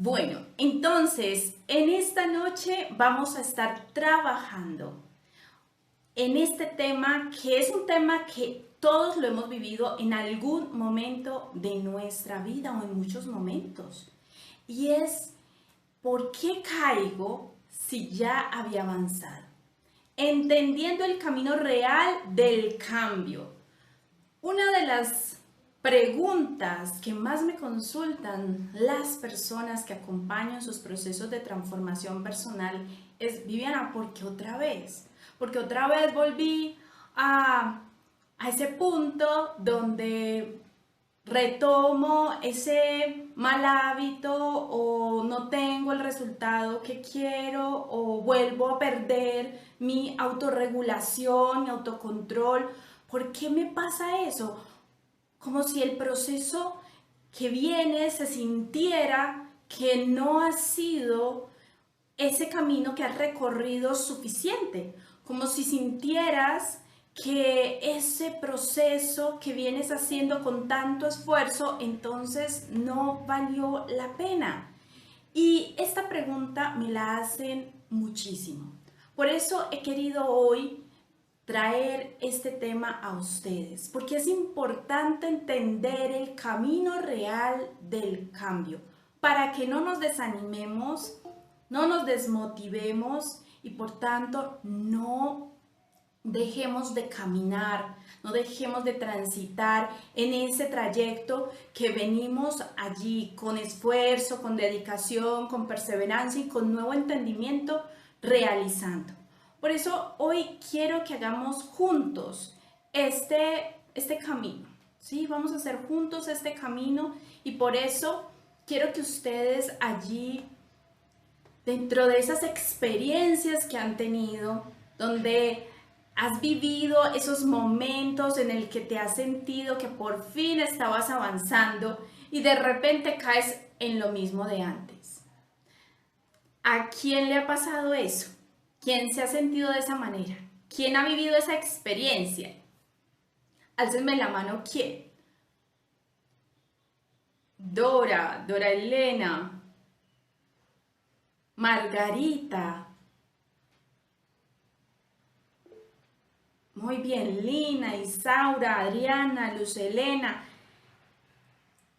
Bueno, entonces en esta noche vamos a estar trabajando en este tema que es un tema que todos lo hemos vivido en algún momento de nuestra vida o en muchos momentos. Y es, ¿por qué caigo si ya había avanzado? Entendiendo el camino real del cambio. Una de las preguntas que más me consultan las personas que acompañan sus procesos de transformación personal es: Viviana, ¿por qué otra vez? Porque otra vez volví a ese punto donde retomo ese mal hábito o no tengo el resultado que quiero o vuelvo a perder mi autorregulación, mi autocontrol. ¿Por qué me pasa eso? Como si el proceso que viene se sintiera que no ha sido ese camino que has recorrido suficiente, como si sintieras que ese proceso que vienes haciendo con tanto esfuerzo, entonces no valió la pena. Y esta pregunta me la hacen muchísimo. Por eso he querido hoy traer este tema a ustedes, porque es importante entender el camino real del cambio, para que no nos desanimemos, no nos desmotivemos y por tanto no dejemos de caminar, no dejemos de transitar en ese trayecto que venimos allí con esfuerzo, con dedicación, con perseverancia y con nuevo entendimiento realizando. Por eso hoy quiero que hagamos juntos este camino, ¿sí? Vamos a hacer juntos este camino y por eso quiero que ustedes allí, dentro de esas experiencias que han tenido, donde has vivido esos momentos en el que te has sentido que por fin estabas avanzando y de repente caes en lo mismo de antes. ¿A quién le ha pasado eso? ¿Quién se ha sentido de esa manera? ¿Quién ha vivido esa experiencia? Álcenme la mano, ¿quién? Dora Elena, Margarita. Muy bien, Lina, Isaura, Adriana, Luz Elena.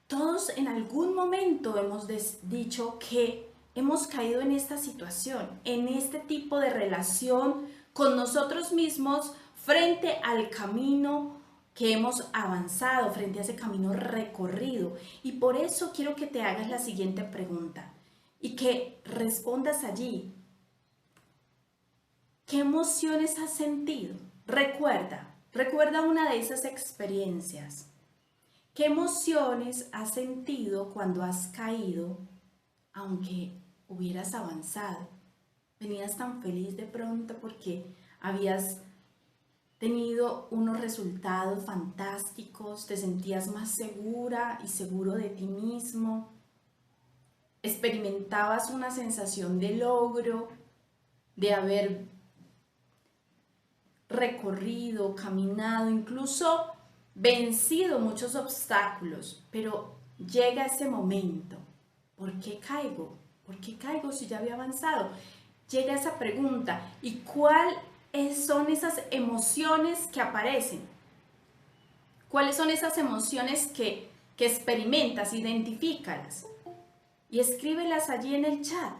Todos en algún momento hemos dicho que hemos caído en esta situación, en este tipo de relación con nosotros mismos frente al camino que hemos avanzado, frente a ese camino recorrido. Y por eso quiero que te hagas la siguiente pregunta y que respondas allí. ¿Qué emociones has sentido? Recuerda una de esas experiencias. ¿Qué emociones has sentido cuando has caído, aunque hubieras avanzado? Venías tan feliz de pronto porque habías tenido unos resultados fantásticos, te sentías más segura y seguro de ti mismo, experimentabas una sensación de logro, de haber recorrido, caminado, incluso vencido muchos obstáculos, pero llega ese momento. ¿Por qué caigo? ¿Por qué caigo si ya había avanzado? Llega esa pregunta. ¿Y cuáles son esas emociones que aparecen? ¿Cuáles son esas emociones que experimentas? Identifícalas y escríbelas allí en el chat.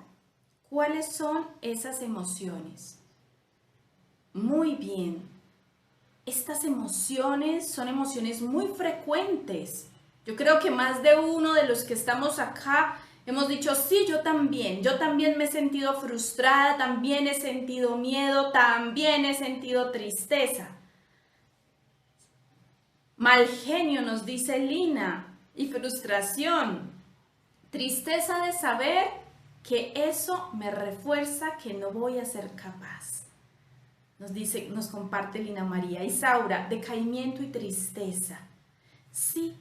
¿Cuáles son esas emociones? Muy bien. Estas emociones son emociones muy frecuentes. Yo creo que más de uno de los que estamos acá hemos dicho: sí, yo también me he sentido frustrada, también he sentido miedo, también he sentido tristeza. Mal genio, nos dice Lina, y frustración. Tristeza de saber que eso me refuerza que no voy a ser capaz. Nos comparte Lina María. Isaura, decaimiento y tristeza. Sí,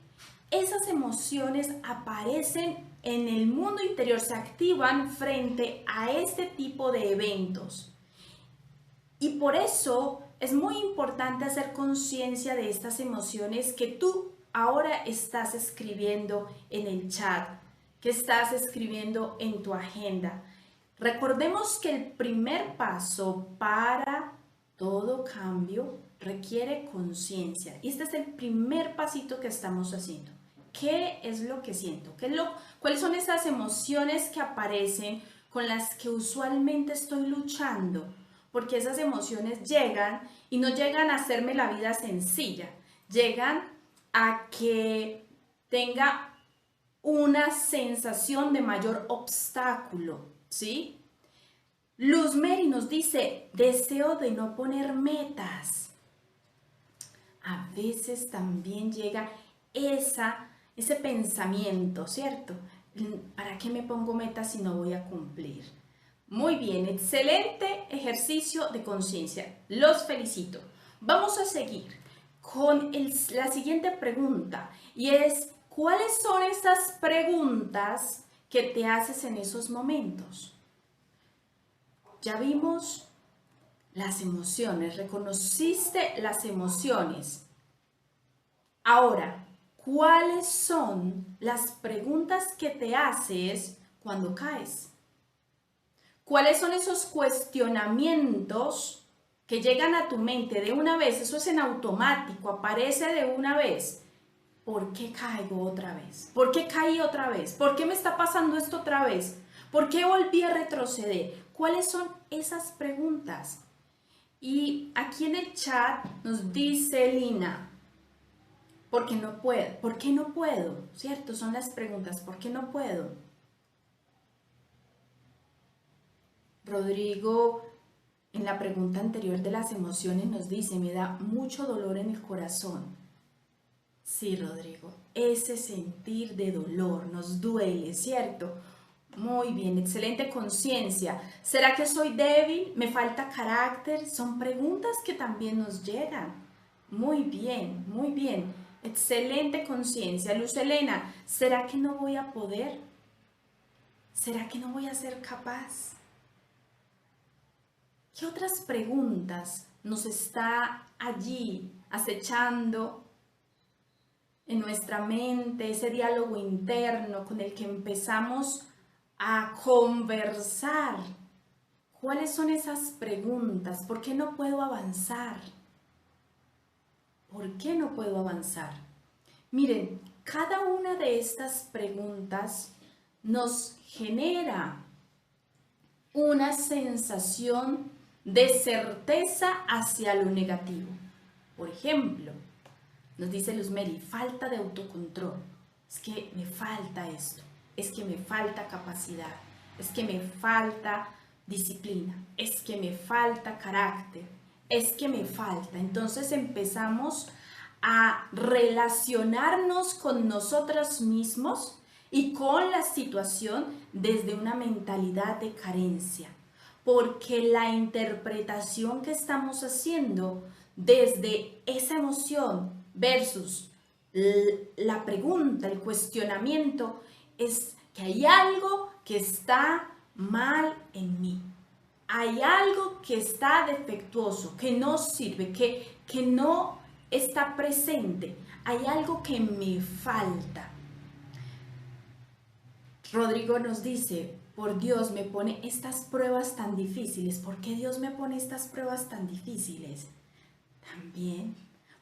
esas emociones aparecen en el mundo interior, se activan frente a este tipo de eventos. Y por eso es muy importante hacer conciencia de estas emociones que tú ahora estás escribiendo en el chat. que estás escribiendo en tu agenda. Recordemos que el primer paso para todo cambio requiere conciencia. Y este es el primer pasito que estamos haciendo. ¿Qué es lo que siento? ¿Cuáles son esas emociones que aparecen con las que usualmente estoy luchando? Porque esas emociones llegan y no llegan a hacerme la vida sencilla. Llegan a que tenga una sensación de mayor obstáculo, ¿sí? Luz Mary nos dice, deseo de no poner metas. A veces también llega ese pensamiento, ¿cierto? ¿Para qué me pongo metas si no voy a cumplir? Muy bien, excelente ejercicio de conciencia. Los felicito. Vamos a seguir con la siguiente pregunta y es, ¿cuáles son esas preguntas que te haces en esos momentos? Ya vimos las emociones, reconociste las emociones. Ahora, ¿cuáles son las preguntas que te haces cuando caes? ¿Cuáles son esos cuestionamientos que llegan a tu mente de una vez? Eso es en automático, aparece de una vez. ¿Por qué caigo otra vez? ¿Por qué caí otra vez? ¿Por qué me está pasando esto otra vez? ¿Por qué volví a retroceder? ¿Cuáles son esas preguntas? Y aquí en el chat nos dice Lina, ¿por qué no puedo? ¿Por qué no puedo? ¿Cierto? Son las preguntas, ¿por qué no puedo? Rodrigo, en la pregunta anterior de las emociones nos dice, me da mucho dolor en el corazón. Sí, Rodrigo, ese sentir de dolor nos duele, ¿cierto? Muy bien, excelente conciencia. ¿Será que soy débil? ¿Me falta carácter? Son preguntas que también nos llegan. Muy bien, muy bien. Excelente conciencia. Luz Elena, ¿será que no voy a poder? ¿Será que no voy a ser capaz? ¿Qué otras preguntas nos está allí acechando en nuestra mente, ese diálogo interno con el que empezamos a conversar? ¿Cuáles son esas preguntas? ¿Por qué no puedo avanzar? ¿Por qué no puedo avanzar? Miren, cada una de estas preguntas nos genera una sensación de certeza hacia lo negativo. Por ejemplo, nos dice Luz Mary, falta de autocontrol. Es que me falta esto, es que me falta capacidad, es que me falta disciplina, es que me falta carácter, es que me falta. Entonces empezamos a relacionarnos con nosotros mismos y con la situación desde una mentalidad de carencia, porque la interpretación que estamos haciendo desde esa emoción versus la pregunta, el cuestionamiento, es que hay algo que está mal en mí. Hay algo que está defectuoso, que no sirve, que no está presente. Hay algo que me falta. Rodrigo nos dice, por Dios me pone estas pruebas tan difíciles. ¿Por qué Dios me pone estas pruebas tan difíciles? También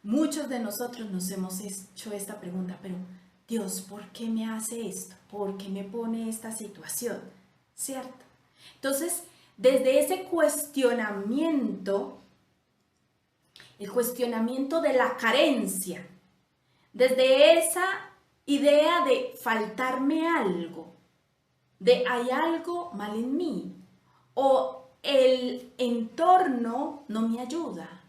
muchos de nosotros nos hemos hecho esta pregunta, pero Dios, ¿por qué me hace esto? ¿Por qué me pone esta situación? ¿Cierto? Entonces, desde ese cuestionamiento, el cuestionamiento de la carencia, desde esa idea de faltarme algo, de hay algo mal en mí, o el entorno no me ayuda,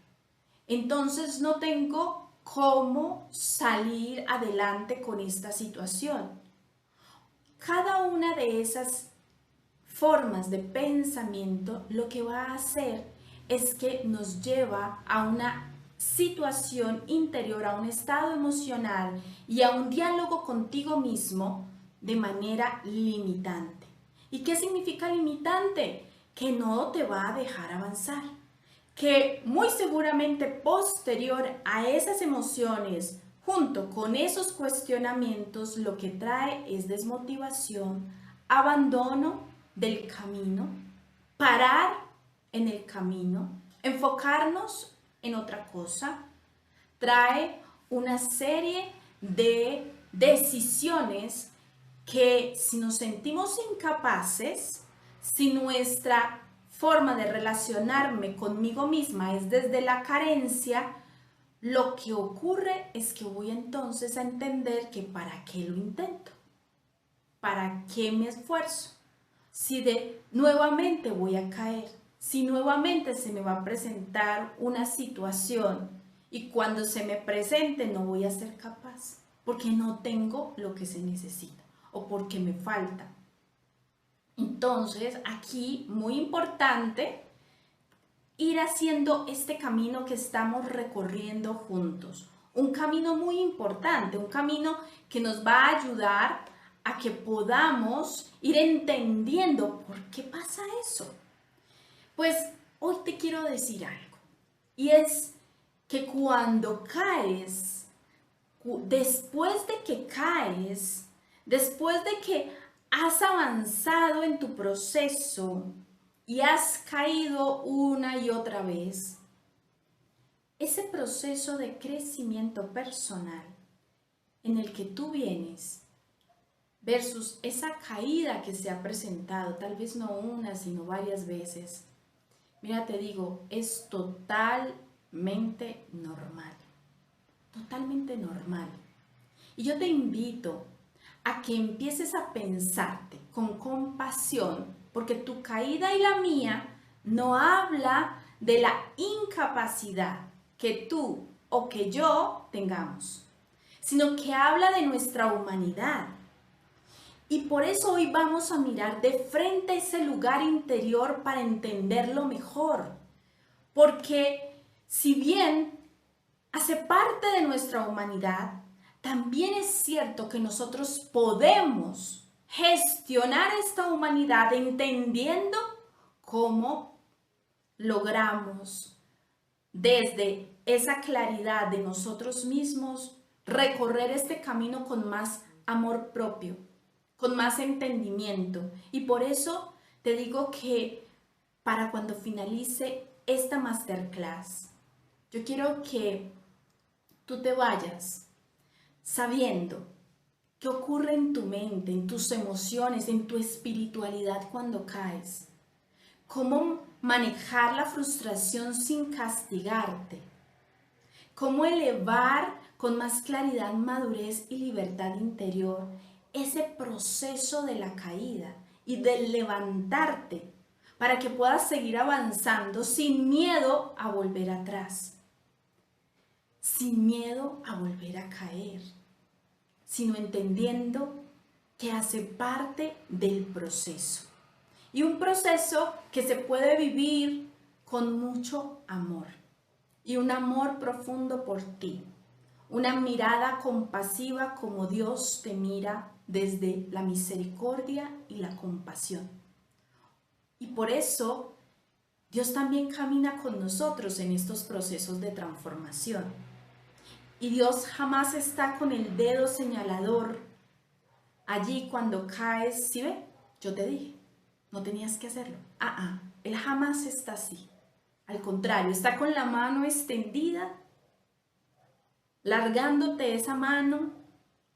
entonces no tengo cómo salir adelante con esta situación. Cada una de esas formas de pensamiento lo que va a hacer es que nos lleva a una situación interior, a un estado emocional y a un diálogo contigo mismo de manera limitante. ¿Y qué significa limitante? Que no te va a dejar avanzar, que muy seguramente posterior a esas emociones, junto con esos cuestionamientos, lo que trae es desmotivación, abandono del camino, parar en el camino, enfocarnos en otra cosa, trae una serie de decisiones que si nos sentimos incapaces, si nuestra forma de relacionarme conmigo misma es desde la carencia, lo que ocurre es que voy entonces a entender que para qué lo intento, para qué me esfuerzo, si nuevamente voy a caer, si nuevamente se me va a presentar una situación y cuando se me presente no voy a ser capaz, porque no tengo lo que se necesita o porque me falta. Entonces, aquí muy importante ir haciendo este camino que estamos recorriendo juntos. Un camino muy importante, un camino que nos va a ayudar a que podamos ir entendiendo por qué pasa eso. Pues hoy te quiero decir algo, y es que cuando caes, después de que caes, después de que has avanzado en tu proceso y has caído una y otra vez, ese proceso de crecimiento personal en el que tú vienes versus esa caída que se ha presentado, tal vez no una, sino varias veces, mira, te digo, es totalmente normal. Totalmente normal. Y yo te invito a que empieces a pensarte con compasión, porque tu caída y la mía no habla de la incapacidad que tú o que yo tengamos, sino que habla de nuestra humanidad. Y por eso hoy vamos a mirar de frente a ese lugar interior para entenderlo mejor. Porque si bien hace parte de nuestra humanidad, también es cierto que nosotros podemos gestionar esta humanidad entendiendo cómo logramos desde esa claridad de nosotros mismos recorrer este camino con más amor propio, con más entendimiento. Y por eso te digo que para cuando finalice esta masterclass, yo quiero que tú te vayas sabiendo qué ocurre en tu mente, en tus emociones, en tu espiritualidad cuando caes. Cómo manejar la frustración sin castigarte. Cómo elevar con más claridad, madurez y libertad interior ese proceso de la caída y de levantarte para que puedas seguir avanzando sin miedo a volver atrás, sin miedo a volver a caer, sino entendiendo que hace parte del proceso. Y un proceso que se puede vivir con mucho amor y un amor profundo por ti, una mirada compasiva como Dios te mira desde la misericordia y la compasión. Y por eso Dios también camina con nosotros en estos procesos de transformación. Y Dios jamás está con el dedo señalador allí cuando caes. ¿Sí ve? Yo te dije, no tenías que hacerlo. Él jamás está así. Al contrario, está con la mano extendida, largándote esa mano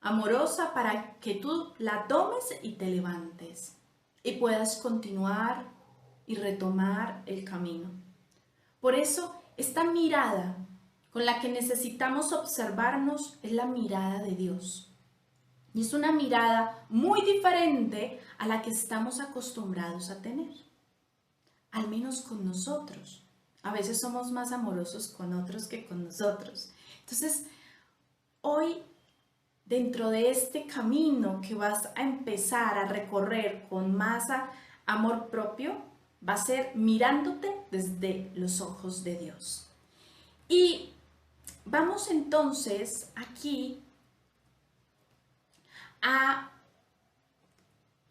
amorosa para que tú la tomes y te levantes y puedas continuar y retomar el camino. Por eso, esta mirada con la que necesitamos observarnos es la mirada de Dios. Y es una mirada muy diferente a la que estamos acostumbrados a tener, al menos con nosotros. A veces somos más amorosos con otros que con nosotros. Entonces, hoy, dentro de este camino que vas a empezar a recorrer con más amor propio, va a ser mirándote desde los ojos de Dios. Y vamos entonces aquí a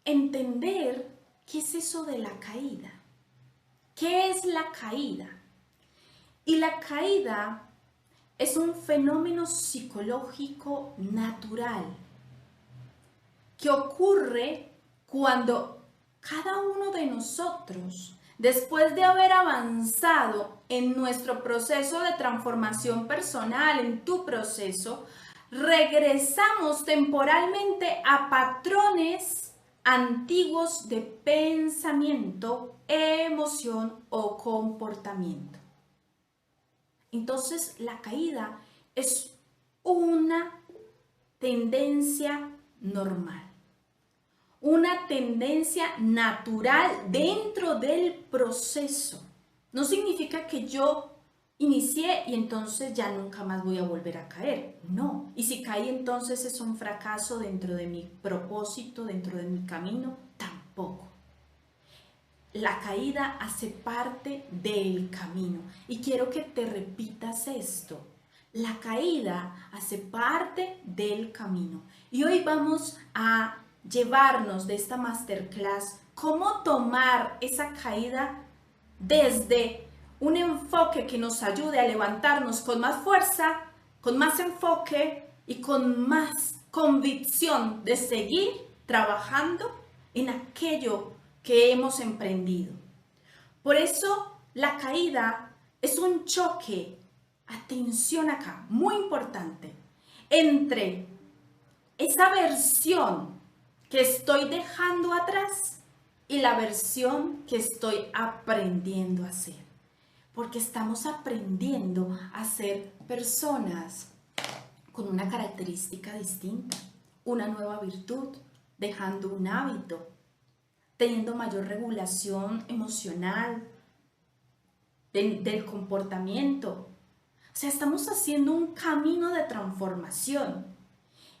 entender qué es eso de la caída. ¿Qué es la caída? Y la caída es un fenómeno psicológico natural que ocurre cuando cada uno de nosotros, después de haber avanzado en nuestro proceso de transformación personal, en tu proceso, regresamos temporalmente a patrones antiguos de pensamiento, emoción o comportamiento. Entonces, la caída es una tendencia normal, una tendencia natural dentro del proceso. No significa que yo inicié y entonces ya nunca más voy a volver a caer. No. Y si caí, entonces es un fracaso dentro de mi propósito, dentro de mi camino. Tampoco. La caída hace parte del camino. Y quiero que te repitas esto. La caída hace parte del camino. Y hoy vamos a llevarnos de esta masterclass cómo tomar esa caída desde un enfoque que nos ayude a levantarnos con más fuerza, con más enfoque y con más convicción de seguir trabajando en aquello que hemos emprendido. Por eso la caída es un choque, atención acá, muy importante, entre esa versión que estoy dejando atrás y la versión que estoy aprendiendo a hacer. Porque estamos aprendiendo a ser personas con una característica distinta, una nueva virtud, dejando un hábito, teniendo mayor regulación emocional del comportamiento. O sea, estamos haciendo un camino de transformación.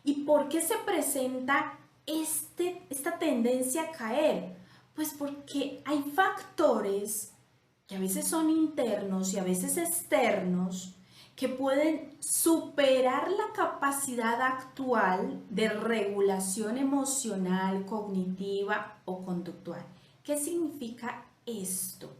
¿Y por qué se presenta esta tendencia a caer? Pues porque hay factores que a veces son internos y a veces externos que pueden superar la capacidad actual de regulación emocional, cognitiva o conductual. ¿Qué significa esto?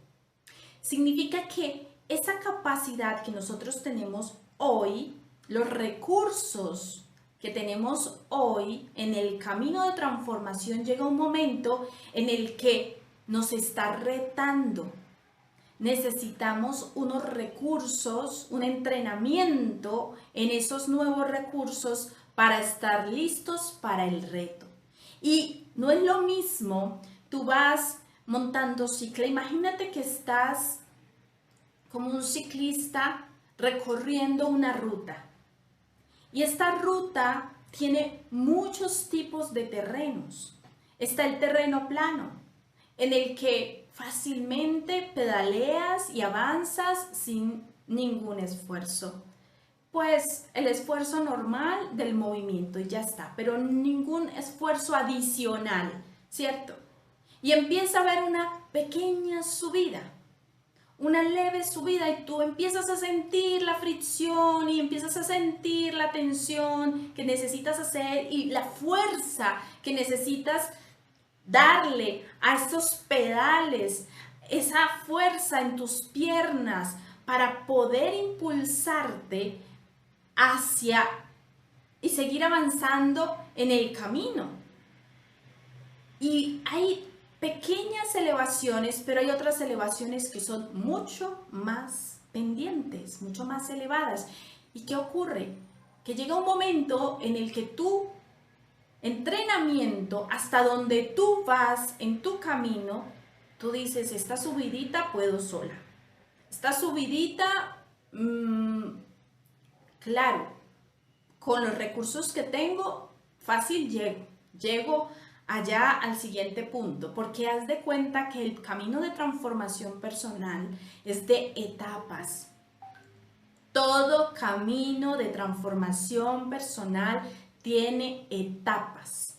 Significa que esa capacidad que nosotros tenemos hoy, los recursos que tenemos hoy en el camino de transformación, llega un momento en el que nos está retando. Necesitamos unos recursos, un entrenamiento en esos nuevos recursos para estar listos para el reto. Y no es lo mismo, tú vas montando cicla, imagínate que estás como un ciclista recorriendo una ruta. Y esta ruta tiene muchos tipos de terrenos. Está el terreno plano, en el que fácilmente pedaleas y avanzas sin ningún esfuerzo. Pues el esfuerzo normal del movimiento y ya está, pero ningún esfuerzo adicional, ¿cierto? Y empieza a haber una pequeña subida, una leve subida y tú empiezas a sentir la fricción y empiezas a sentir la tensión que necesitas hacer y la fuerza que necesitas darle a estos pedales, esa fuerza en tus piernas para poder impulsarte hacia y seguir avanzando en el camino. Y hay pequeñas elevaciones, pero hay otras elevaciones que son mucho más pendientes, mucho más elevadas. ¿Y qué ocurre? Que llega un momento en el que tu entrenamiento, hasta donde tú vas en tu camino, tú dices, esta subidita puedo sola. Esta subidita, claro, con los recursos que tengo, fácil llego allá al siguiente punto, porque haz de cuenta que el camino de transformación personal es de etapas. Todo camino de transformación personal tiene etapas.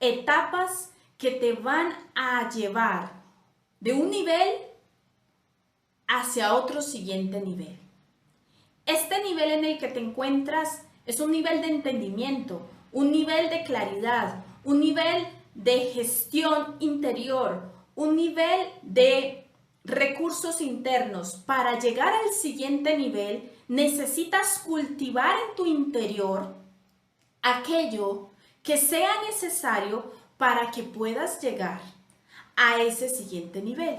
Etapas que te van a llevar de un nivel hacia otro siguiente nivel. Este nivel en el que te encuentras es un nivel de entendimiento, un nivel de claridad, un nivel de gestión interior, un nivel de recursos internos. Para llegar al siguiente nivel necesitas cultivar en tu interior aquello que sea necesario para que puedas llegar a ese siguiente nivel.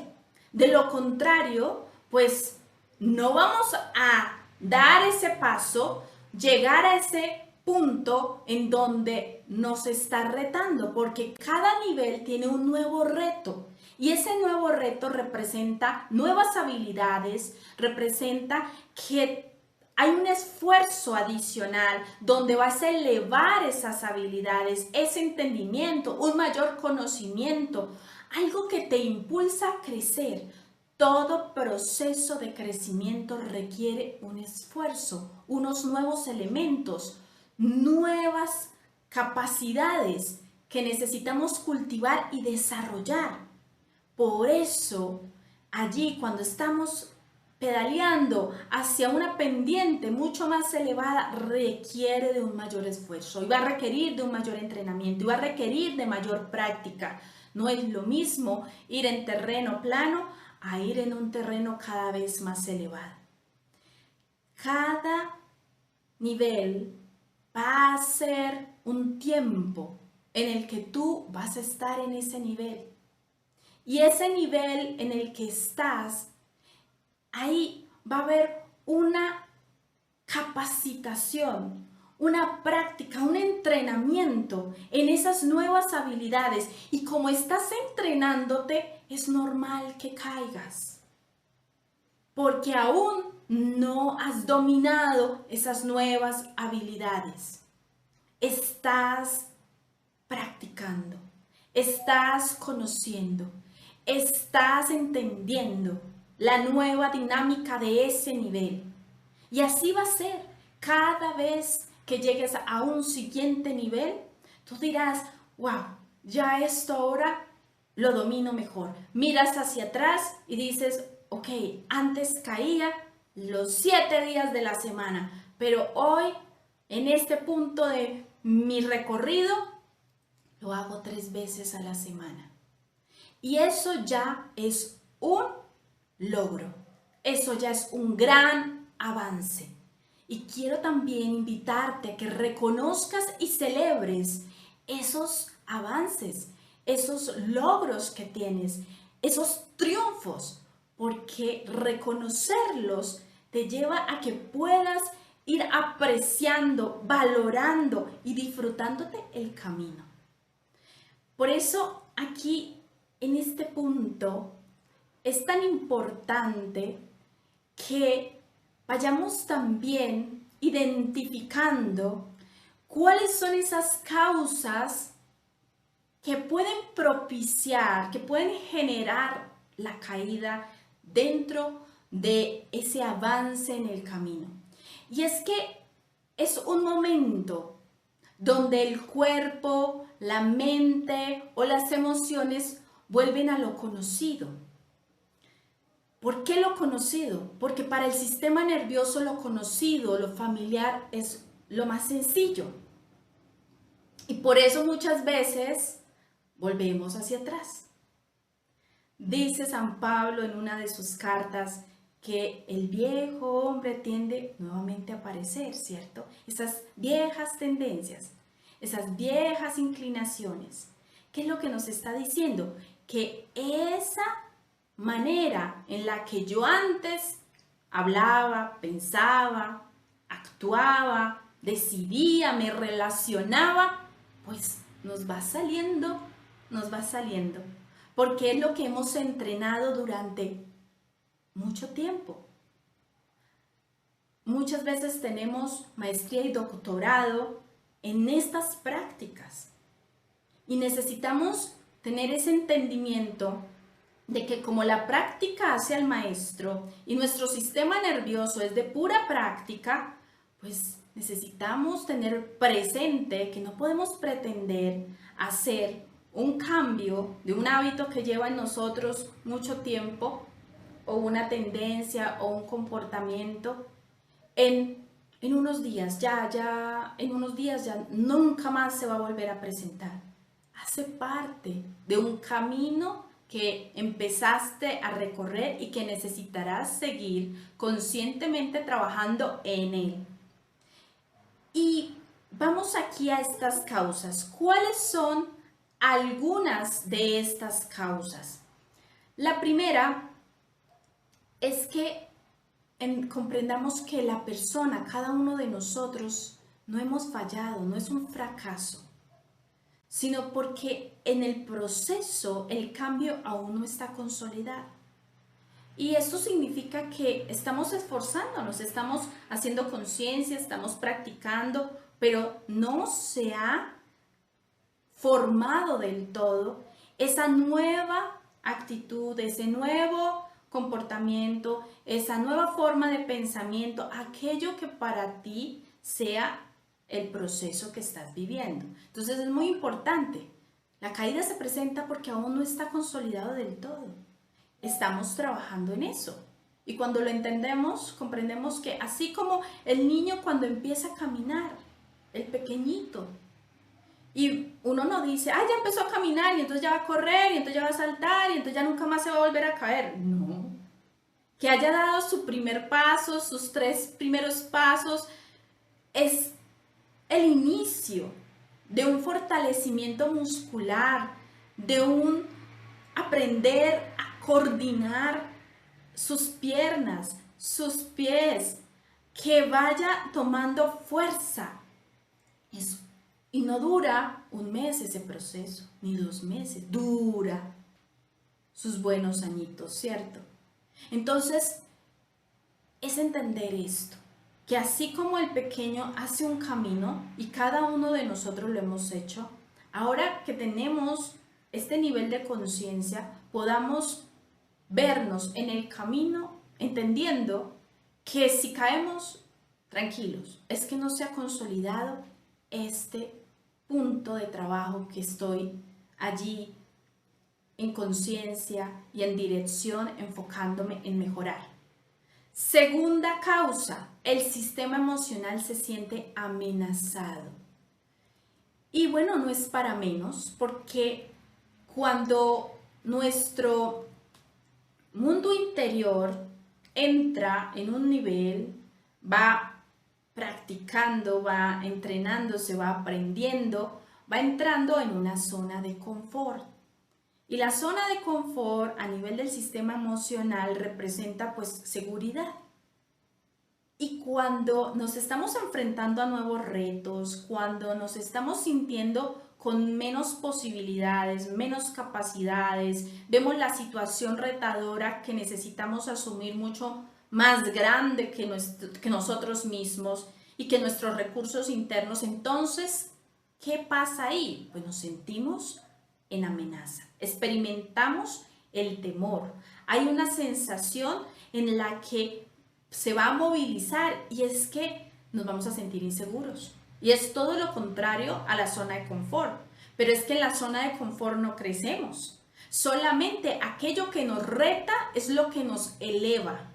De lo contrario, pues no vamos a dar ese paso, llegar a ese punto en donde nos está retando, porque cada nivel tiene un nuevo reto y ese nuevo reto representa nuevas habilidades, representa que hay un esfuerzo adicional donde vas a elevar esas habilidades, ese entendimiento, un mayor conocimiento, algo que te impulsa a crecer. Todo proceso de crecimiento requiere un esfuerzo, unos nuevos elementos, nuevas capacidades que necesitamos cultivar y desarrollar. Por eso, allí cuando estamos pedaleando hacia una pendiente mucho más elevada, requiere de un mayor esfuerzo y va a requerir de un mayor entrenamiento y va a requerir de mayor práctica. No es lo mismo ir en terreno plano a ir en un terreno cada vez más elevado. Cada nivel va a ser un tiempo en el que tú vas a estar en ese nivel. Y ese nivel en el que estás, ahí va a haber una capacitación, una práctica, un entrenamiento en esas nuevas habilidades. Y como estás entrenándote, es normal que caigas, porque aún no has dominado esas nuevas habilidades. Estás practicando, estás conociendo, estás entendiendo la nueva dinámica de ese nivel. Y así va a ser. Cada vez que llegues a un siguiente nivel, tú dirás, wow, ya esto ahora lo domino mejor. Miras hacia atrás y dices, ok, antes caía los 7 días de la semana, pero hoy, en este punto de mi recorrido, lo hago 3 veces a la semana. Y eso ya es un logro. Eso ya es un gran avance. Y quiero también invitarte a que reconozcas y celebres esos avances, esos logros que tienes, esos triunfos, porque reconocerlos te lleva a que puedas ir apreciando, valorando y disfrutándote el camino. Por eso aquí, en este punto, es tan importante que vayamos también identificando cuáles son esas causas que pueden propiciar, que pueden generar la caída dentro de ese avance en el camino. Y es que es un momento donde el cuerpo, la mente o las emociones vuelven a lo conocido. ¿Por qué lo conocido? Porque para el sistema nervioso lo conocido, lo familiar, es lo más sencillo. Y por eso muchas veces volvemos hacia atrás. Dice San Pablo en una de sus cartas que el viejo hombre tiende nuevamente a aparecer, ¿cierto? Esas viejas tendencias, esas viejas inclinaciones. ¿Qué es lo que nos está diciendo? Que esa manera en la que yo antes hablaba, pensaba, actuaba, decidía, me relacionaba, pues nos va saliendo, porque es lo que hemos entrenado durante mucho tiempo. Muchas veces tenemos maestría y doctorado en estas prácticas y necesitamos tener ese entendimiento de que como la práctica hace al maestro y nuestro sistema nervioso es de pura práctica, pues necesitamos tener presente que no podemos pretender hacer un cambio de un hábito que lleva en nosotros mucho tiempo o una tendencia o un comportamiento en unos días, en unos días ya nunca más se va a volver a presentar. Hace parte de un camino que empezaste a recorrer y que necesitarás seguir conscientemente trabajando en él. Y vamos aquí a estas causas. ¿Cuáles son algunas de estas causas? La primera es que comprendamos que la persona, cada uno de nosotros, no hemos fallado, no es un fracaso, sino porque en el proceso el cambio aún no está consolidado. Y esto significa que estamos esforzándonos, estamos haciendo conciencia, estamos practicando, pero no se ha formado del todo esa nueva actitud, ese nuevo comportamiento, esa nueva forma de pensamiento, aquello que para ti sea el proceso que estás viviendo. Entonces es muy importante. La caída se presenta porque aún no está consolidado del todo. Estamos trabajando en eso. Y cuando lo entendemos, comprendemos que así como el niño cuando empieza a caminar, el pequeñito, y uno no dice, ya empezó a caminar y entonces ya va a correr y entonces ya va a saltar y entonces ya nunca más se va a volver a caer. No. Que haya dado su primer paso, sus 3 primeros pasos, es el inicio de un fortalecimiento muscular, de un aprender a coordinar sus piernas, sus pies, que vaya tomando fuerza. Y no dura un mes ese proceso, ni 2 meses, dura sus buenos añitos, ¿cierto? Entonces, es entender esto, que así como el pequeño hace un camino y cada uno de nosotros lo hemos hecho, ahora que tenemos este nivel de conciencia, podamos vernos en el camino entendiendo que si caemos, tranquilos, es que no se ha consolidado este punto de trabajo que estoy allí en conciencia y en dirección enfocándome en mejorar. Segunda causa, el sistema emocional se siente amenazado. Y bueno, no es para menos, porque cuando nuestro mundo interior entra en un nivel, va practicando, va entrenándose, va aprendiendo, va entrando en una zona de confort. Y la zona de confort a nivel del sistema emocional representa pues seguridad. Y cuando nos estamos enfrentando a nuevos retos, cuando nos estamos sintiendo con menos posibilidades, menos capacidades, vemos la situación retadora que necesitamos asumir mucho más grande que nosotros mismos y que nuestros recursos internos, entonces, ¿qué pasa ahí? Pues nos sentimos en amenaza, experimentamos el temor. Hay una sensación en la que se va a movilizar y es que nos vamos a sentir inseguros. Y es todo lo contrario a la zona de confort. Pero es que en la zona de confort no crecemos. Solamente aquello que nos reta es lo que nos eleva.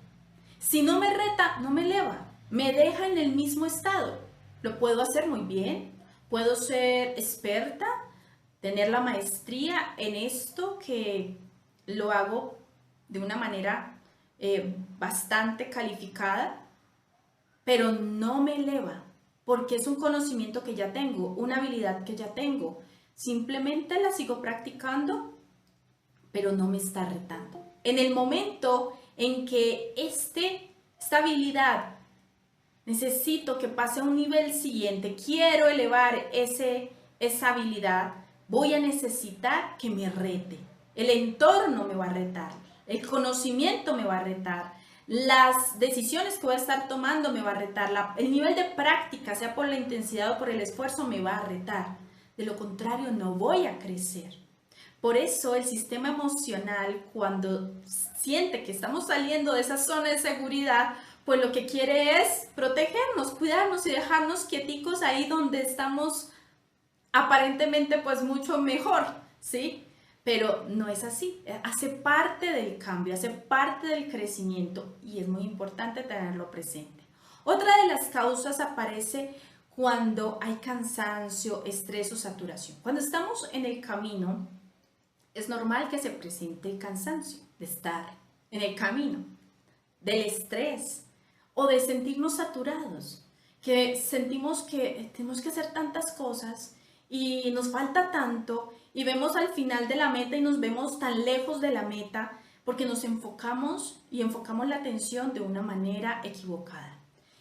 Si no me reta, no me eleva. Me deja en el mismo estado. Lo puedo hacer muy bien. Puedo ser experta, tener la maestría en esto que lo hago de una manera bastante calificada, pero no me eleva, porque es un conocimiento que ya tengo, una habilidad que ya tengo. Simplemente la sigo practicando, pero no me está retando. En el momento en que esta habilidad necesito que pase a un nivel siguiente, quiero elevar esa habilidad, voy a necesitar que me rete. El entorno me va a retar, el conocimiento me va a retar, las decisiones que voy a estar tomando me va a retar, el nivel de práctica, sea por la intensidad o por el esfuerzo, me va a retar. De lo contrario, no voy a crecer. Por eso el sistema emocional, cuando siente que estamos saliendo de esa zona de seguridad, pues lo que quiere es protegernos, cuidarnos y dejarnos quieticos ahí donde estamos aparentemente pues mucho mejor, ¿sí? Pero no es así, hace parte del cambio, hace parte del crecimiento y es muy importante tenerlo presente. Otra de las causas aparece cuando hay cansancio, estrés o saturación. Cuando estamos en el camino, es normal que se presente el cansancio de estar en el camino, del estrés o de sentirnos saturados, que sentimos que tenemos que hacer tantas cosas y nos falta tanto y vemos al final de la meta y nos vemos tan lejos de la meta porque nos enfocamos y enfocamos la atención de una manera equivocada.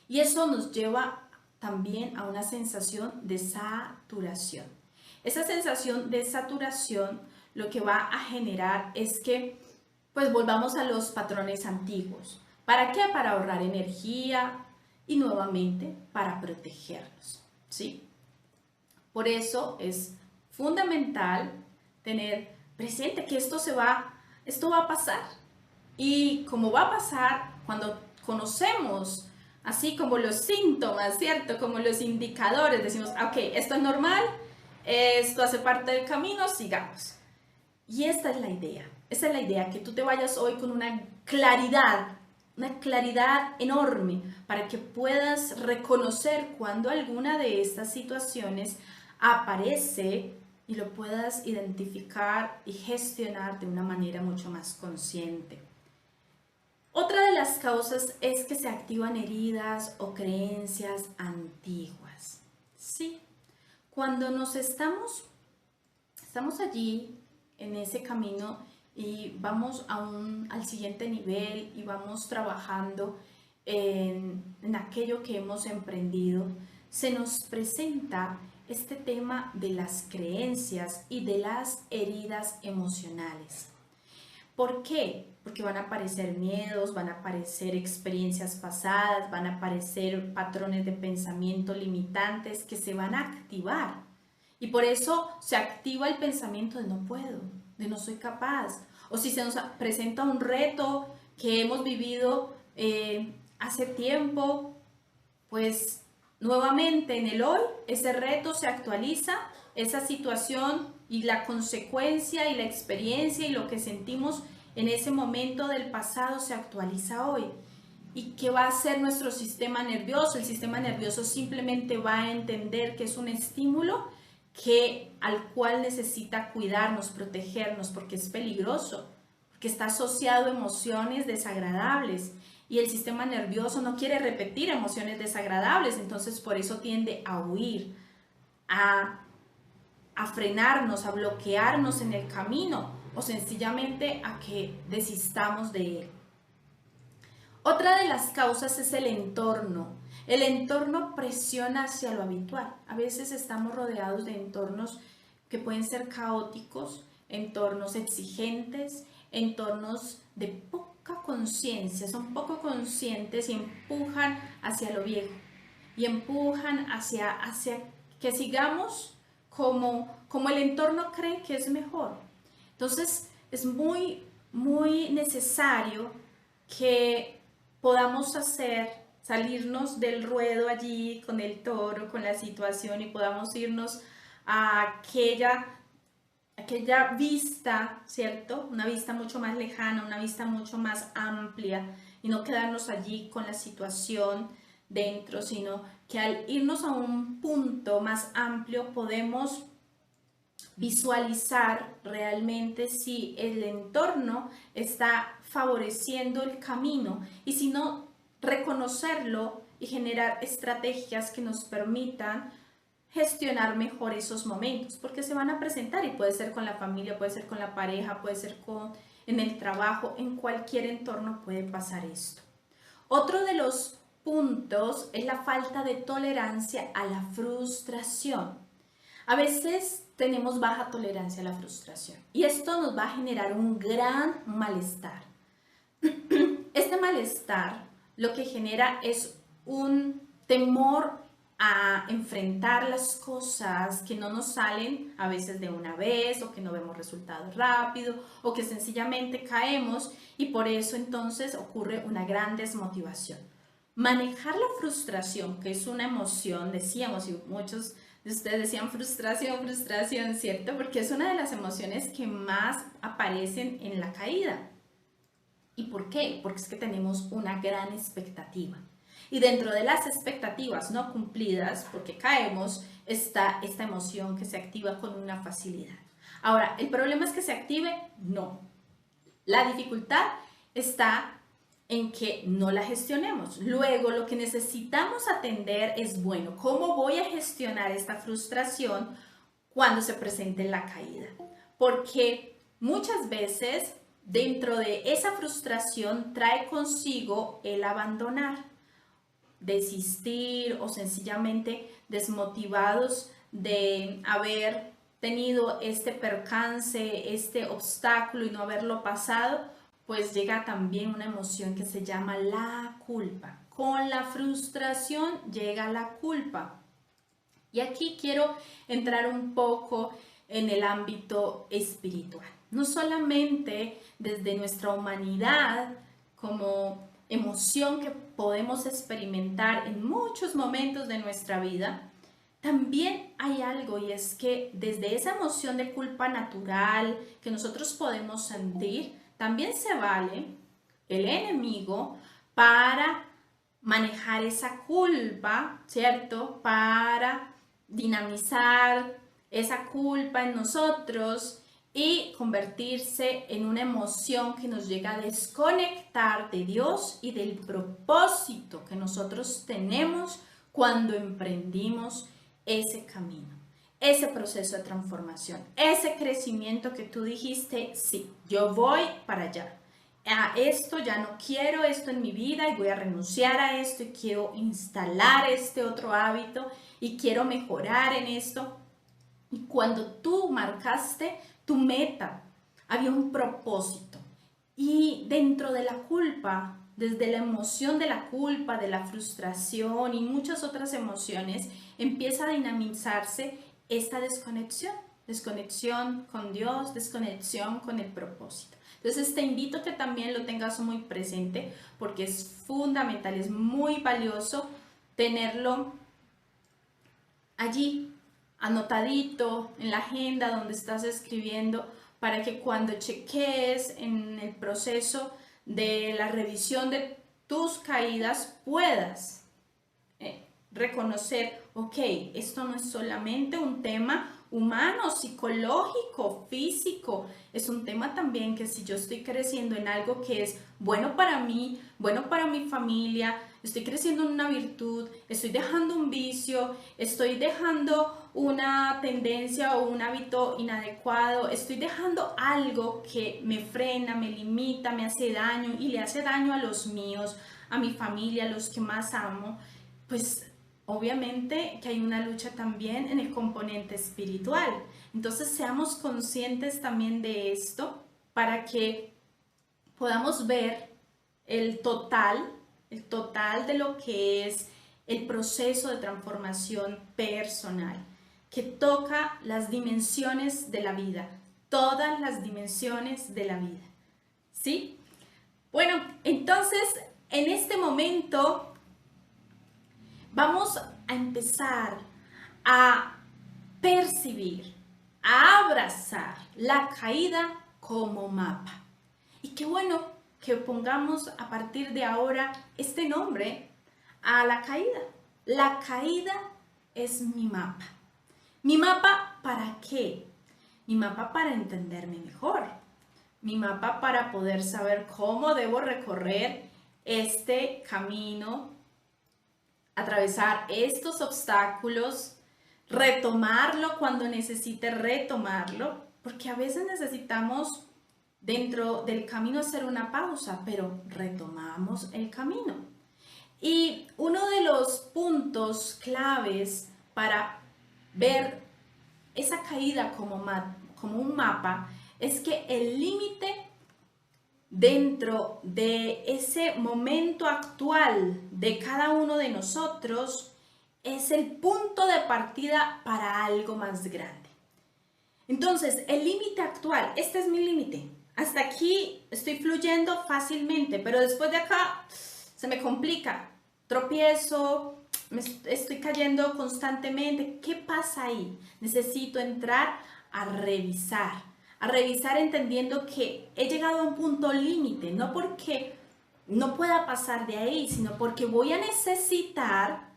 Y eso nos lleva también a una sensación de saturación. Esa sensación de saturación lo que va a generar es que pues volvamos a los patrones antiguos. ¿Para qué? Para ahorrar energía y nuevamente para protegernos, ¿sí? Por eso es fundamental tener presente que esto va a pasar. Y como va a pasar, cuando conocemos así como los síntomas, ¿cierto? Como los indicadores, decimos, ok, esto es normal, esto hace parte del camino, sigamos. Y esta es la idea, que tú te vayas hoy con una claridad enorme para que puedas reconocer cuando alguna de estas situaciones aparece y lo puedas identificar y gestionar de una manera mucho más consciente. Otra de las causas es que se activan heridas o creencias antiguas. Sí, cuando nos estamos allí en ese camino y vamos al siguiente nivel y vamos trabajando en aquello que hemos emprendido, se nos presenta este tema de las creencias y de las heridas emocionales. ¿Por qué? Porque van a aparecer miedos, van a aparecer experiencias pasadas, van a aparecer patrones de pensamiento limitantes que se van a activar. Y por eso se activa el pensamiento de no puedo, de no soy capaz. O si se nos presenta un reto que hemos vivido hace tiempo, pues nuevamente en el hoy ese reto se actualiza, esa situación y la consecuencia y la experiencia y lo que sentimos en ese momento del pasado se actualiza hoy. ¿Y qué va a hacer nuestro sistema nervioso? El sistema nervioso simplemente va a entender que es un estímulo al cual necesita cuidarnos, protegernos, porque es peligroso, porque está asociado a emociones desagradables y el sistema nervioso no quiere repetir emociones desagradables, entonces por eso tiende a huir, a frenarnos, a bloquearnos en el camino o sencillamente a que desistamos de él. Otra de las causas es el entorno. El entorno presiona hacia lo habitual. A veces estamos rodeados de entornos que pueden ser caóticos, entornos exigentes, entornos de poca conciencia, son poco conscientes y empujan hacia lo viejo y empujan hacia que sigamos como el entorno cree que es mejor. Entonces es muy necesario que podamos salirnos del ruedo allí con el toro, con la situación y podamos irnos a aquella vista, ¿cierto? Una vista mucho más lejana, una vista mucho más amplia y no quedarnos allí con la situación dentro, sino que al irnos a un punto más amplio podemos visualizar realmente si el entorno está favoreciendo el camino y si no, reconocerlo y generar estrategias que nos permitan gestionar mejor esos momentos, porque se van a presentar y puede ser con la familia, puede ser con la pareja, puede ser en el trabajo, en cualquier entorno puede pasar esto. Otro de los puntos es la falta de tolerancia a la frustración. A veces tenemos baja tolerancia a la frustración y esto nos va a generar un gran malestar. Este malestar lo que genera es un temor a enfrentar las cosas que no nos salen a veces de una vez o que no vemos resultados rápido o que sencillamente caemos y por eso entonces ocurre una gran desmotivación. Manejar la frustración, que es una emoción, decíamos, y muchos de ustedes decían frustración, ¿cierto? Porque es una de las emociones que más aparecen en la caída. ¿Y por qué? Porque es que tenemos una gran expectativa. Y dentro de las expectativas no cumplidas, porque caemos, está esta emoción que se activa con una facilidad. Ahora, ¿el problema es que se active? No. La dificultad está en que no la gestionemos. Luego, lo que necesitamos atender es, bueno, ¿cómo voy a gestionar esta frustración cuando se presente la caída? Porque muchas veces dentro de esa frustración trae consigo el abandonar, desistir o sencillamente desmotivados de haber tenido este percance, este obstáculo y no haberlo pasado, pues llega también una emoción que se llama la culpa. Con la frustración llega la culpa. Y aquí quiero entrar un poco en el ámbito espiritual. No solamente desde nuestra humanidad como emoción que podemos experimentar en muchos momentos de nuestra vida, también hay algo, y es que desde esa emoción de culpa natural que nosotros podemos sentir, también se vale el enemigo para manejar esa culpa, ¿cierto? Para dinamizar esa culpa en nosotros y convertirse en una emoción que nos llega a desconectar de Dios y del propósito que nosotros tenemos cuando emprendimos ese camino, ese proceso de transformación, ese crecimiento que tú dijiste, sí, yo voy para allá. A esto ya no quiero esto en mi vida y voy a renunciar a esto y quiero instalar este otro hábito y quiero mejorar en esto. Y cuando tú marcaste tu meta, había un propósito. Y dentro de la culpa, desde la emoción de la culpa, de la frustración y muchas otras emociones, empieza a dinamizarse esta desconexión. Desconexión con Dios, desconexión con el propósito. Entonces te invito a que también lo tengas muy presente porque es fundamental, es muy valioso tenerlo allí, anotadito en la agenda donde estás escribiendo, para que cuando cheques en el proceso de la revisión de tus caídas puedas reconocer, ok, esto no es solamente un tema humano, psicológico, físico, es un tema también que si yo estoy creciendo en algo que es bueno para mí, bueno para mi familia, estoy creciendo en una virtud, estoy dejando un vicio, estoy dejando una tendencia o un hábito inadecuado, estoy dejando algo que me frena, me limita, me hace daño y le hace daño a los míos, a mi familia, a los que más amo, pues obviamente que hay una lucha también en el componente espiritual. Entonces seamos conscientes también de esto para que podamos ver el total de lo que es el proceso de transformación personal, que toca las dimensiones de la vida, todas las dimensiones de la vida. ¿Sí? Bueno, entonces en este momento vamos a empezar a percibir, a abrazar la caída como mapa. Y qué bueno que pongamos a partir de ahora este nombre a la caída. La caída es mi mapa. ¿Mi mapa para qué? Mi mapa para entenderme mejor. Mi mapa para poder saber cómo debo recorrer este camino, atravesar estos obstáculos, retomarlo cuando necesite retomarlo, porque a veces necesitamos dentro del camino hacer una pausa, pero retomamos el camino. Y uno de los puntos claves para ver esa caída como un mapa es que el límite dentro de ese momento actual de cada uno de nosotros es el punto de partida para algo más grande. Entonces, el límite actual, este es mi límite. Hasta aquí estoy fluyendo fácilmente, pero después de acá se me complica. Tropiezo, estoy cayendo constantemente. ¿Qué pasa ahí? Necesito entrar a revisar entendiendo que he llegado a un punto límite, no porque no pueda pasar de ahí, sino porque voy a necesitar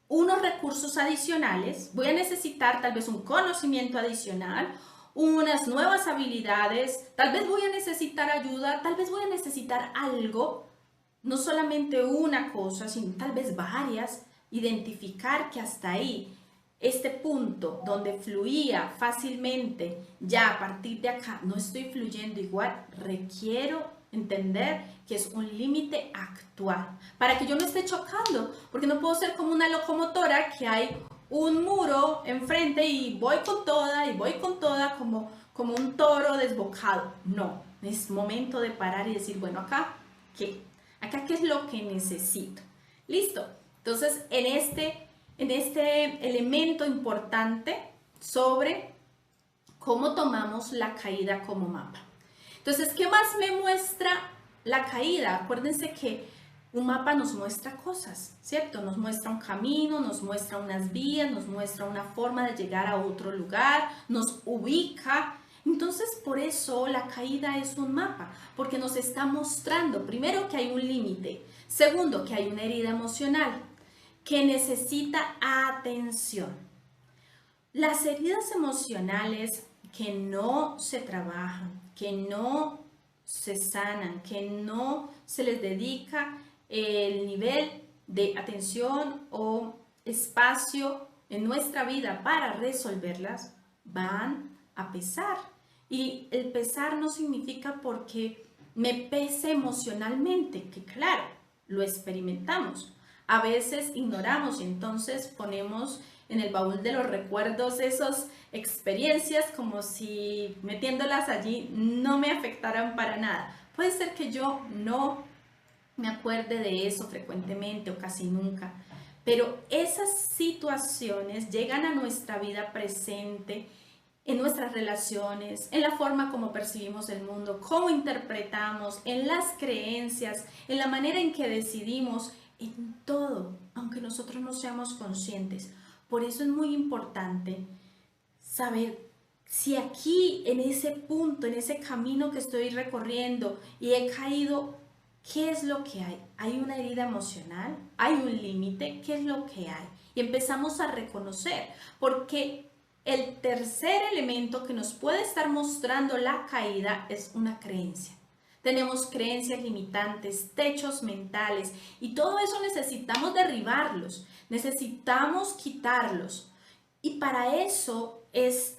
unos recursos adicionales, voy a necesitar tal vez un conocimiento adicional unas nuevas habilidades, tal vez voy a necesitar ayuda, tal vez voy a necesitar algo, no solamente una cosa, sino tal vez varias, identificar que hasta ahí, este punto donde fluía fácilmente, ya a partir de acá no estoy fluyendo igual, requiero entender que es un límite actual, para que yo no esté chocando, porque no puedo ser como una locomotora que hay un muro enfrente y voy con toda como un toro desbocado. No, es momento de parar y decir, bueno, acá, ¿qué? Acá, ¿qué es lo que necesito? Listo. Entonces, en este elemento importante sobre cómo tomamos la caída como mapa. Entonces, ¿qué más me muestra la caída? Acuérdense que un mapa nos muestra cosas, ¿cierto? Nos muestra un camino, nos muestra unas vías, nos muestra una forma de llegar a otro lugar, nos ubica. Entonces, por eso la caída es un mapa, porque nos está mostrando, primero, que hay un límite, segundo, que hay una herida emocional, que necesita atención. Las heridas emocionales que no se trabajan, que no se sanan, que no se les dedica el nivel de atención o espacio en nuestra vida para resolverlas, van a pesar. Y el pesar no significa porque me pese emocionalmente, que claro, lo experimentamos. A veces ignoramos y entonces ponemos en el baúl de los recuerdos esas experiencias como si metiéndolas allí no me afectaran para nada. Puede ser que yo no me acuerde de eso frecuentemente o casi nunca, pero esas situaciones llegan a nuestra vida presente, en nuestras relaciones, en la forma como percibimos el mundo, cómo interpretamos, en las creencias, en la manera en que decidimos, en todo, aunque nosotros no seamos conscientes. Por eso es muy importante saber si aquí, en ese punto, en ese camino que estoy recorriendo y he caído, ¿qué es lo que hay? ¿Hay una herida emocional? ¿Hay un límite? ¿Qué es lo que hay? Y empezamos a reconocer, porque el tercer elemento que nos puede estar mostrando la caída es una creencia. Tenemos creencias limitantes, techos mentales y todo eso necesitamos derribarlos, necesitamos quitarlos. Y para eso es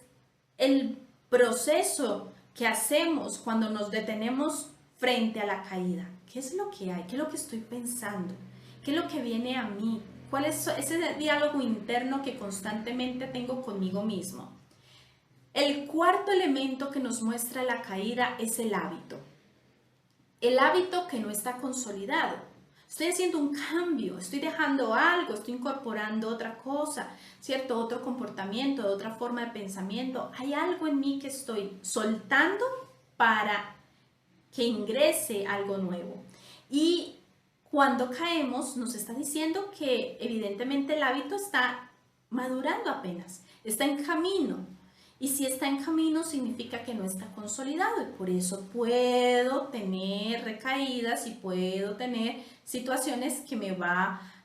el proceso que hacemos cuando nos detenemos frente a la caída. ¿Qué es lo que hay? ¿Qué es lo que estoy pensando? ¿Qué es lo que viene a mí? ¿Cuál es ese diálogo interno que constantemente tengo conmigo mismo? El cuarto elemento que nos muestra la caída es el hábito. El hábito que no está consolidado. Estoy haciendo un cambio, estoy dejando algo, estoy incorporando otra cosa, ¿cierto? Otro comportamiento, otra forma de pensamiento. Hay algo en mí que estoy soltando para que ingrese algo nuevo. Y cuando caemos, nos está diciendo que evidentemente el hábito está madurando apenas, está en camino. Y si está en camino, significa que no está consolidado. Y por eso puedo tener recaídas y puedo tener situaciones que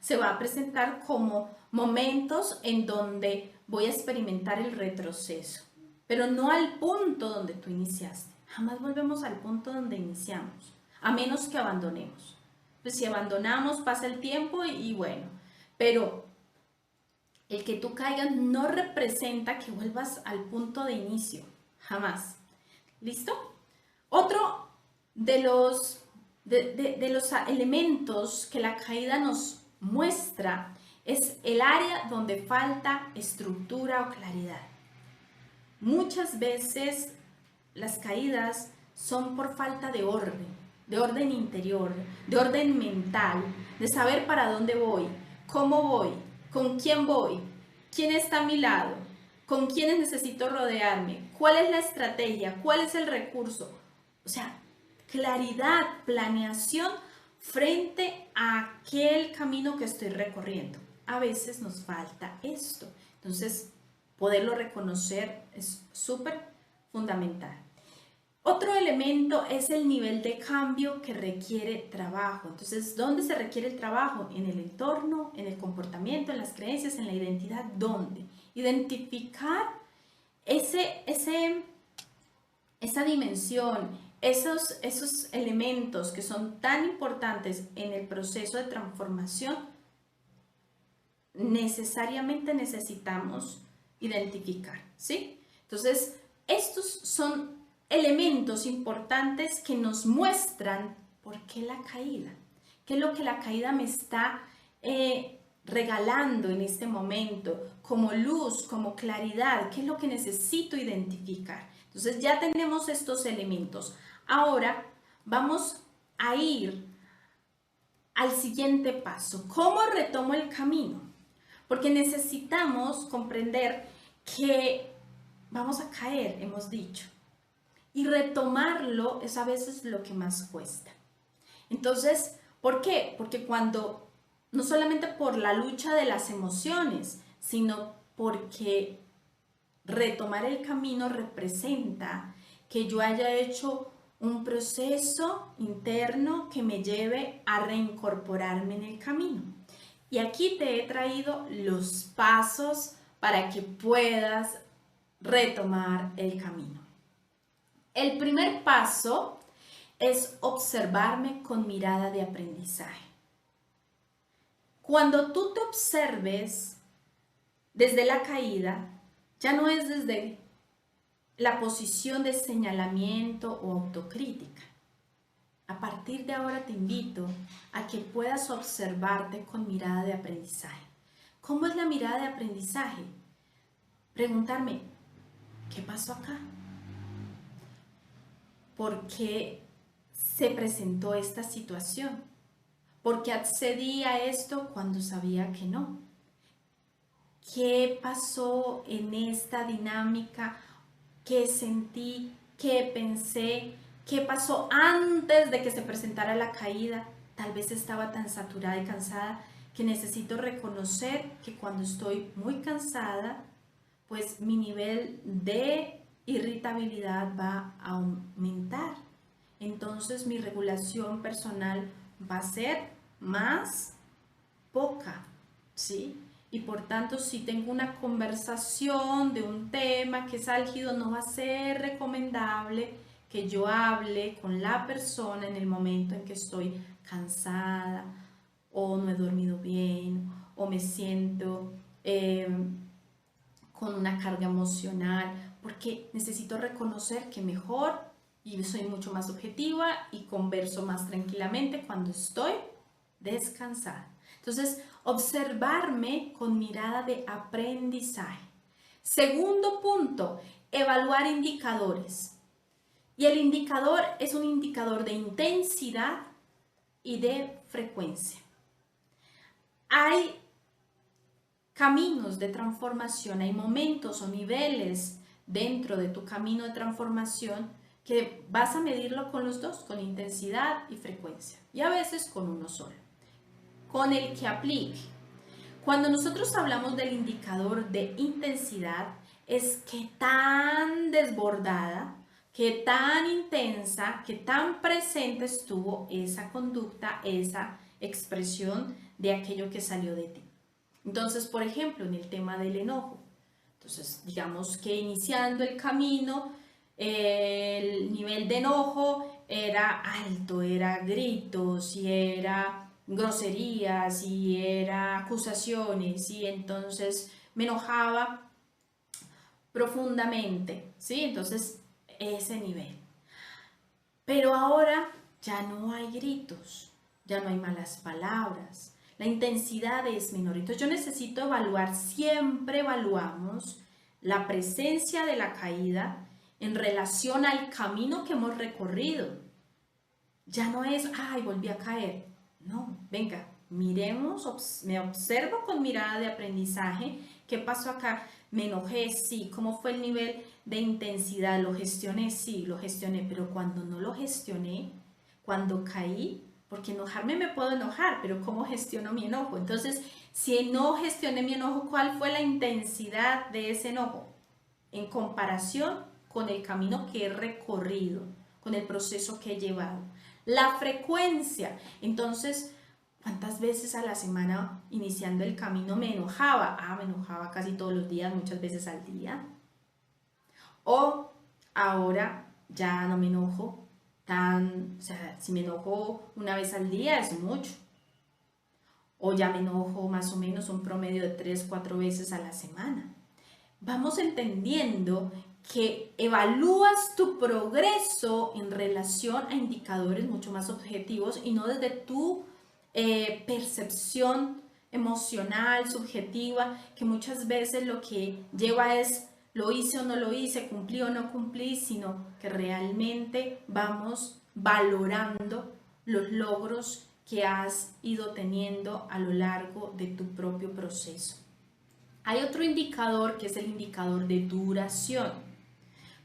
se va a presentar como momentos en donde voy a experimentar el retroceso. Pero no al punto donde tú iniciaste. Jamás volvemos al punto donde iniciamos, a menos que abandonemos. Pues si abandonamos, pasa el tiempo y bueno, pero el que tú caigas no representa que vuelvas al punto de inicio, jamás. ¿Listo? Otro de los elementos que la caída nos muestra es el área donde falta estructura o claridad. Muchas veces las caídas son por falta de orden interior, de orden mental, de saber para dónde voy, cómo voy, con quién está a mi lado, con quiénes necesito rodearme, cuál es la estrategia, cuál es el recurso. O sea, claridad, planeación frente a aquel camino que estoy recorriendo. A veces nos falta esto. Entonces, poderlo reconocer es súper fundamental. Otro elemento es el nivel de cambio que requiere trabajo. Entonces, ¿dónde se requiere el trabajo? En el entorno, en el comportamiento, en las creencias, en la identidad. ¿Dónde? Identificar ese esa dimensión, esos elementos que son tan importantes en el proceso de transformación, necesariamente necesitamos identificar, ¿sí? Entonces, estos son elementos importantes que nos muestran por qué la caída, qué es lo que la caída me está regalando en este momento, como luz, como claridad, qué es lo que necesito identificar. Entonces ya tenemos estos elementos. Ahora vamos a ir al siguiente paso. ¿Cómo retomo el camino? Porque necesitamos comprender que vamos a caer, hemos dicho. Y retomarlo es a veces lo que más cuesta. Entonces, ¿por qué? Porque cuando, no solamente por la lucha de las emociones, sino porque retomar el camino representa que yo haya hecho un proceso interno que me lleve a reincorporarme en el camino. Y aquí te he traído los pasos para que puedas retomar el camino. El primer paso es observarme con mirada de aprendizaje. Cuando tú te observes desde la caída, ya no es desde la posición de señalamiento o autocrítica. A partir de ahora te invito a que puedas observarte con mirada de aprendizaje. ¿Cómo es la mirada de aprendizaje? Preguntarme, ¿qué pasó acá? ¿Por qué se presentó esta situación? ¿Por qué accedí a esto cuando sabía que no? ¿Qué pasó en esta dinámica? ¿Qué sentí? ¿Qué pensé? ¿Qué pasó antes de que se presentara la caída? Tal vez estaba tan saturada y cansada que necesito reconocer que cuando estoy muy cansada, pues mi nivel de irritabilidad va a aumentar. Entonces mi regulación personal va a ser más poca, ¿sí? Y por tanto, si tengo una conversación de un tema que es álgido, no va a ser recomendable que yo hable con la persona en el momento en que estoy cansada o no he dormido bien o me siento con una carga emocional, porque necesito reconocer que mejor y soy mucho más objetiva y converso más tranquilamente cuando estoy descansada. Entonces, observarme con mirada de aprendizaje. Segundo punto, evaluar indicadores. Y el indicador es un indicador de intensidad y de frecuencia. Hay caminos de transformación, hay momentos o niveles dentro de tu camino de transformación que vas a medirlo con los dos, con intensidad y frecuencia, y a veces con uno solo, con el que aplique. Cuando nosotros hablamos del indicador de intensidad, es que tan desbordada, que tan intensa, que tan presente estuvo esa conducta, esa expresión de aquello que salió de ti. Entonces, por ejemplo, en el tema del enojo, entonces digamos que iniciando el camino, el nivel de enojo era alto, era gritos y era groserías y era acusaciones y entonces me enojaba profundamente, ¿sí? Entonces, ese nivel. Pero ahora ya no hay gritos, ya no hay malas palabras, la intensidad es menor. Entonces yo necesito evaluar, siempre evaluamos la presencia de la caída en relación al camino que hemos recorrido. Ya no es, ay, volví a caer. No, venga, miremos, me observo con mirada de aprendizaje. ¿Qué pasó acá? Me enojé, sí. ¿Cómo fue el nivel de intensidad? ¿Lo gestioné? Sí, lo gestioné. Pero cuando no lo gestioné, cuando caí, porque enojarme me puedo enojar, pero ¿cómo gestiono mi enojo? Entonces, si no gestioné mi enojo, ¿cuál fue la intensidad de ese enojo? En comparación con el camino que he recorrido, con el proceso que he llevado. La frecuencia, entonces, ¿cuántas veces a la semana iniciando el camino me enojaba? Me enojaba casi todos los días, muchas veces al día. O ahora ya no me enojo o sea, si me enojo una vez al día es mucho. O ya me enojo más o menos un promedio de 3, 4 veces a la semana. Vamos entendiendo que evalúas tu progreso en relación a indicadores mucho más objetivos y no desde tu percepción emocional, subjetiva, que muchas veces lo que lleva es lo hice o no lo hice, cumplí o no cumplí, sino que realmente vamos valorando los logros que has ido teniendo a lo largo de tu propio proceso. Hay otro indicador que es el indicador de duración.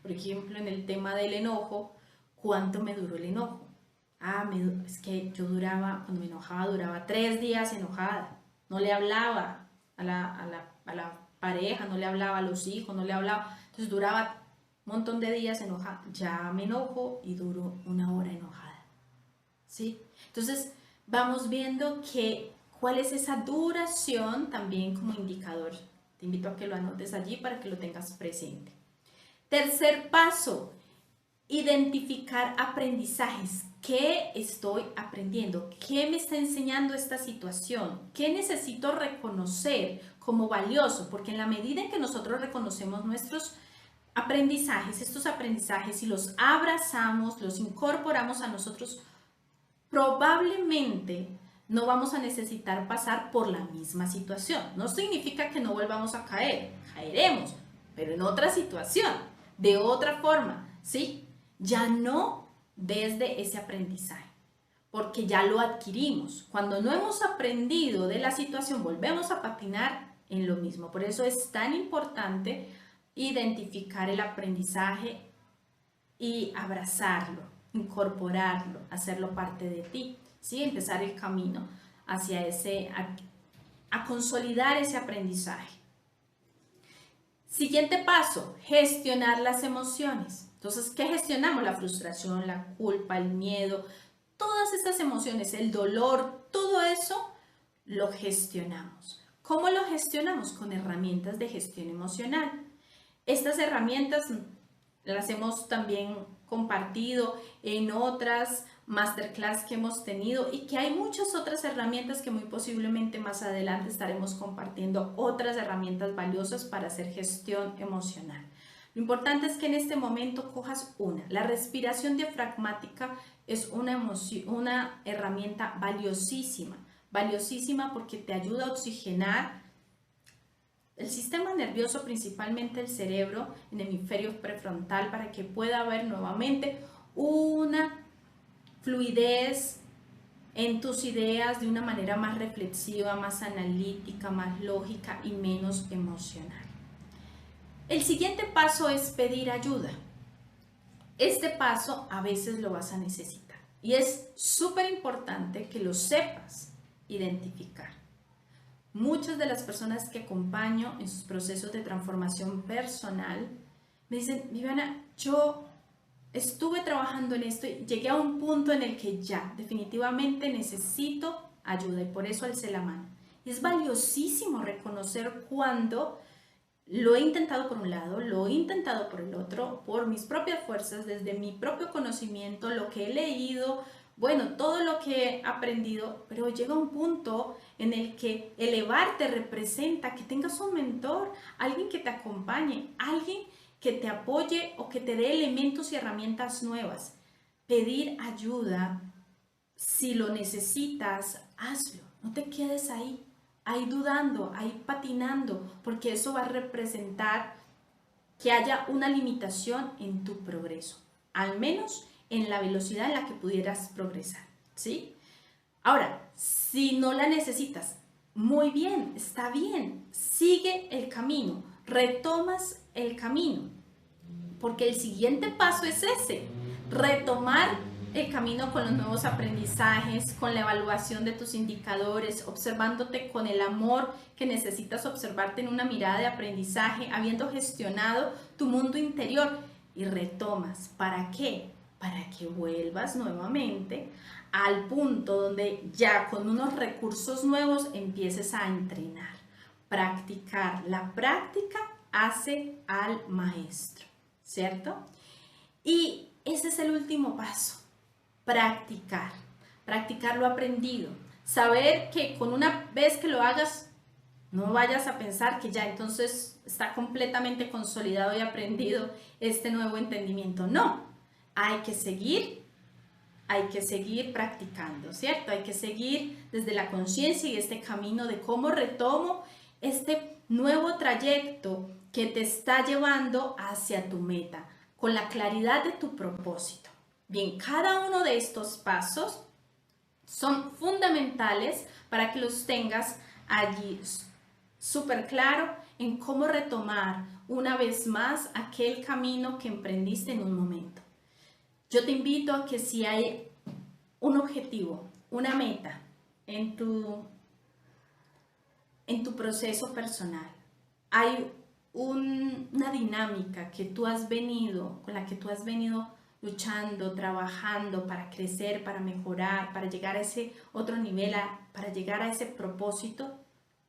Por ejemplo, en el tema del enojo, ¿cuánto me duró el enojo? Es que yo cuando me enojaba, duraba 3 días enojada. No le hablaba a la pareja, no le hablaba a los hijos, no le hablaba. Entonces duraba un montón de días enojada. Ya me enojo y duro 1 hora enojada. ¿Sí? Entonces vamos viendo cuál es esa duración también como indicador. Te invito a que lo anotes allí para que lo tengas presente. Tercer paso, identificar aprendizajes. ¿Qué estoy aprendiendo? ¿Qué me está enseñando esta situación? ¿Qué necesito reconocer como valioso? Porque en la medida en que nosotros reconocemos nuestros aprendizajes, estos aprendizajes, y los abrazamos, los incorporamos a nosotros, probablemente no vamos a necesitar pasar por la misma situación. No significa que no volvamos a caer, caeremos, pero en otra situación, de otra forma, ¿sí? Ya no desde ese aprendizaje, porque ya lo adquirimos. Cuando no hemos aprendido de la situación, volvemos a patinar en lo mismo. Por eso es tan importante identificar el aprendizaje y abrazarlo, incorporarlo, hacerlo parte de ti, ¿sí? Empezar el camino hacia a consolidar ese aprendizaje. Siguiente paso, gestionar las emociones. Entonces, ¿qué gestionamos? La frustración, la culpa, el miedo, todas estas emociones, el dolor, todo eso lo gestionamos. ¿Cómo lo gestionamos? Con herramientas de gestión emocional. Estas herramientas las hemos también compartido en otras masterclass que hemos tenido y que hay muchas otras herramientas que muy posiblemente más adelante estaremos compartiendo otras herramientas valiosas para hacer gestión emocional. Lo importante es que en este momento cojas una. La respiración diafragmática es una herramienta valiosísima, valiosísima porque te ayuda a oxigenar el sistema nervioso, principalmente el cerebro, en el hemisferio prefrontal, para que pueda haber nuevamente una fluidez en tus ideas de una manera más reflexiva, más analítica, más lógica y menos emocional. El siguiente paso es pedir ayuda. Este paso a veces lo vas a necesitar y es súper importante que lo sepas identificar. Muchas de las personas que acompaño en sus procesos de transformación personal me dicen: Viviana, yo estuve trabajando en esto y llegué a un punto en el que ya definitivamente necesito ayuda y por eso alcé la mano. Y es valiosísimo reconocer cuando lo he intentado por un lado, lo he intentado por el otro, por mis propias fuerzas, desde mi propio conocimiento, lo que he leído, bueno, todo lo que he aprendido, pero llega un punto en el que elevarte representa que tengas un mentor, alguien que te acompañe, alguien que te apoye o que te dé elementos y herramientas nuevas. Pedir ayuda, si lo necesitas, hazlo, no te quedes ahí dudando, ahí patinando, porque eso va a representar que haya una limitación en tu progreso, al menos en la velocidad en la que pudieras progresar, ¿sí? Ahora, si no la necesitas, muy bien, está bien, sigue el camino, retomas el camino, porque el siguiente paso es ese, retomar el camino con los nuevos aprendizajes, con la evaluación de tus indicadores, observándote con el amor que necesitas observarte en una mirada de aprendizaje, habiendo gestionado tu mundo interior y retomas. ¿Para qué? Para que vuelvas nuevamente al punto donde ya con unos recursos nuevos empieces a entrenar, practicar. La práctica hace al maestro, ¿cierto? Y ese es el último paso, practicar lo aprendido, saber que con una vez que lo hagas, no vayas a pensar que ya entonces está completamente consolidado y aprendido este nuevo entendimiento. No, hay que seguir practicando, ¿cierto? Hay que seguir desde la conciencia y este camino de cómo retomo este nuevo trayecto que te está llevando hacia tu meta, con la claridad de tu propósito. Bien, cada uno de estos pasos son fundamentales para que los tengas allí súper claro en cómo retomar una vez más aquel camino que emprendiste en un momento. Yo te invito a que si hay un objetivo, una meta en tu proceso personal, hay una dinámica que tú has venido, con la que tú has venido luchando, trabajando para crecer, para mejorar, para llegar a ese otro nivel, para llegar a ese propósito,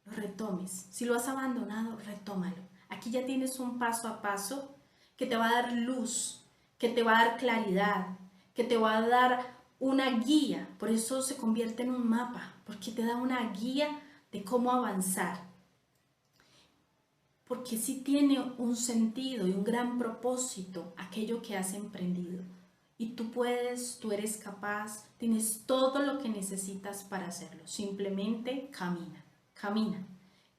lo retomes. Si lo has abandonado, retómalo. Aquí ya tienes un paso a paso que te va a dar luz, que te va a dar claridad, que te va a dar una guía. Por eso se convierte en un mapa, porque te da una guía de cómo avanzar. Porque sí tiene un sentido y un gran propósito aquello que has emprendido. Y tú puedes, tú eres capaz, tienes todo lo que necesitas para hacerlo. Simplemente camina.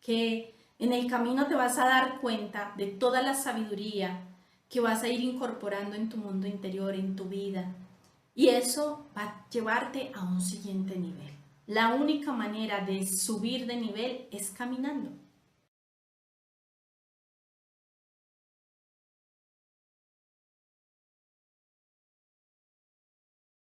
Que en el camino te vas a dar cuenta de toda la sabiduría que vas a ir incorporando en tu mundo interior, en tu vida. Y eso va a llevarte a un siguiente nivel. La única manera de subir de nivel es caminando.